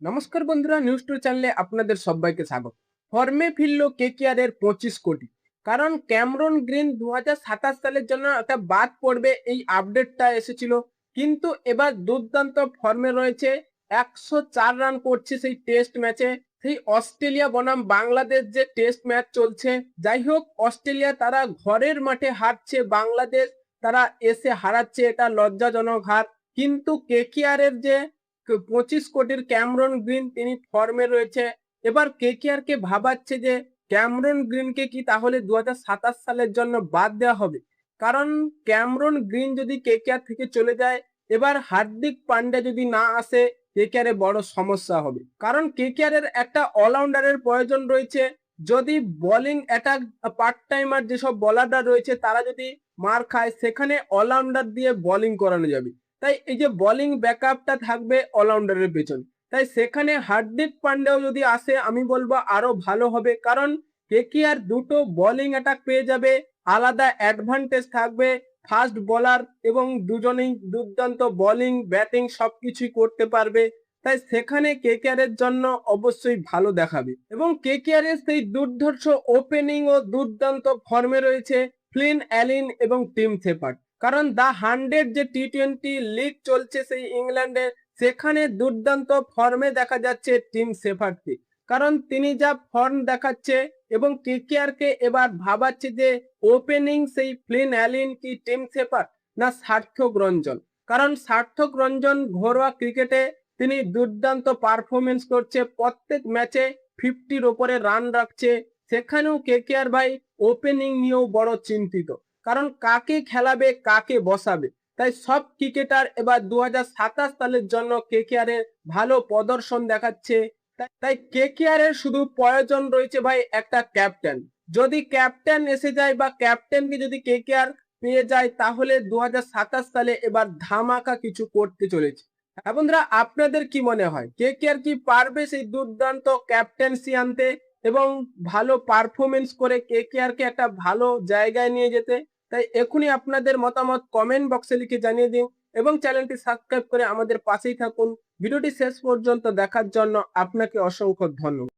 নমস্কার বন্ধুরা, news two চ্যানেলে আপনাদের সবাইকে স্বাগত। ফর্মে ফিরল কেকেআর এর 25 কোটি। কারণ ক্যামেরন গ্রিন 2027 সালের জন্য একটা বাদ পড়বে এই আপডেটটা এসেছিল, কিন্তু এবার দুর্দান্ত ফর্মে রয়েছে। 104 রান করছে সেই টেস্ট ম্যাচে, সেই অস্ট্রেলিয়া বনাম বাংলাদেশ যে টেস্ট ম্যাচ চলছে। যাই হোক, অস্ট্রেলিয়া তারা ঘরের মাঠে হারছে, বাংলাদেশ তারা এসে হারাচ্ছে, এটা লজ্জাজনক হার। কিন্তু কেকেআর এর যে 25 কোটির ক্যামেরন গ্রিন তিনি ফর্মে রয়েছে। এবার কেকেআর কে ভাবাচ্ছে যে ক্যামেরন গ্রিনকে কি তাহলে 2027 সালের জন্য বাদ দেওয়া হবে। কারণ ক্যামেরন গ্রিন যদি কেকেআর থেকে চলে যায়, এবার হার্দিক পান্ড্যা যদি না আসে, কেকেআর এ বড় সমস্যা হবে। কারণ কেকেআর এর একটা অলরাউন্ডারের প্রয়োজন রয়েছে। যদি বোলিং অ্যাটাক পার্ট টাইমার যেসব বোলাররা রয়েছে তারা যদি মার খায়, সেখানে অলরাউন্ডার দিয়ে বোলিং করানো যাবে। তাই এই যে বোলিং ব্যাকআপটা থাকবে অলরাউন্ডারের পেছনে, তাই সেখানে হার্দিক পান্ডেও যদি আসে আমি বলবো আরো ভালো হবে। কারণ কেকেআর দুটো বোলিং অ্যাটাক পেয়ে যাবে, আলাদা অ্যাডভান্টেজ থাকবে। ফাস্ট বোলার এবং দুজনেই দুর্দান্ত বোলিং ব্যাটিং সবকিছুই করতে পারবে। তাই সেখানে কেকেআর এর জন্য অবশ্যই ভালো দেখাবে। এবং কেকেআর এর সেই দুর্ধর্ষ ওপেনিং ও দুর্দান্ত ফর্মে রয়েছে ফ্লিন অ্যালিন এবং টিম শেপার্ড। কারণ দা 100 যে টি-20 লিগ চলছে সেই ইংল্যান্ডে, সেখানে দুর্দান্ত ফর্মে দেখা যাচ্ছে টিম শেফার্ডকে। কারণ তিনি যা ফর্ম দেখাচ্ছে, এবং কেকেআর কে এবার ভাবাচ্ছে যে ওপেনিং সেই ফ্লিন অ্যালিন কি টিম শেফার্ড না সার্থক রঞ্জন। কারণ সার্থক রঞ্জন ঘরোয়া ক্রিকেটে তিনি দুর্দান্ত পারফরমেন্স করছে, প্রত্যেক ম্যাচে 50-র ওপরে রান রাখছে। সেখানেও কেকেআর ভাই ওপেনিং নিয়েও বড় চিন্তিত, কারণ কাকে খেলাবে কাকে বসাবে। তাই সব ক্রিকেটার এবার 2027 সালের জন্য কেকেআর এর ভালো প্রদর্শন দেখাচ্ছে। তাই কেকেআর এর শুধু প্রয়োজন রয়েছে ভাই একটা ক্যাপ্টেন। যদি ক্যাপ্টেন এসে যায় বা ক্যাপ্টেনকে যদি কেকেআর পেয়ে যায়, তাহলে 2027 সালে এবার ধামাকা কিছু করতে চলেছে। হ্যাঁ বন্ধুরা, আপনাদের কি মনে হয় কেকেআর কি পারবে সেই দুর্দান্ত ক্যাপ্টেন্সি আনতে এবং ভালো পারফরমেন্স করে কেকেআর কে একটা ভালো জায়গায় নিয়ে যেতে? তাই এখনই আপনাদের মতামত কমেন্ট বক্সে লিখে জানিয়ে দিন এবং চ্যানেলটি সাবস্ক্রাইব করে আমাদের পাশেই থাকুন। ভিডিওটি শেষ পর্যন্ত দেখার জন্য আপনাকে অসংখ্য ধন্যবাদ।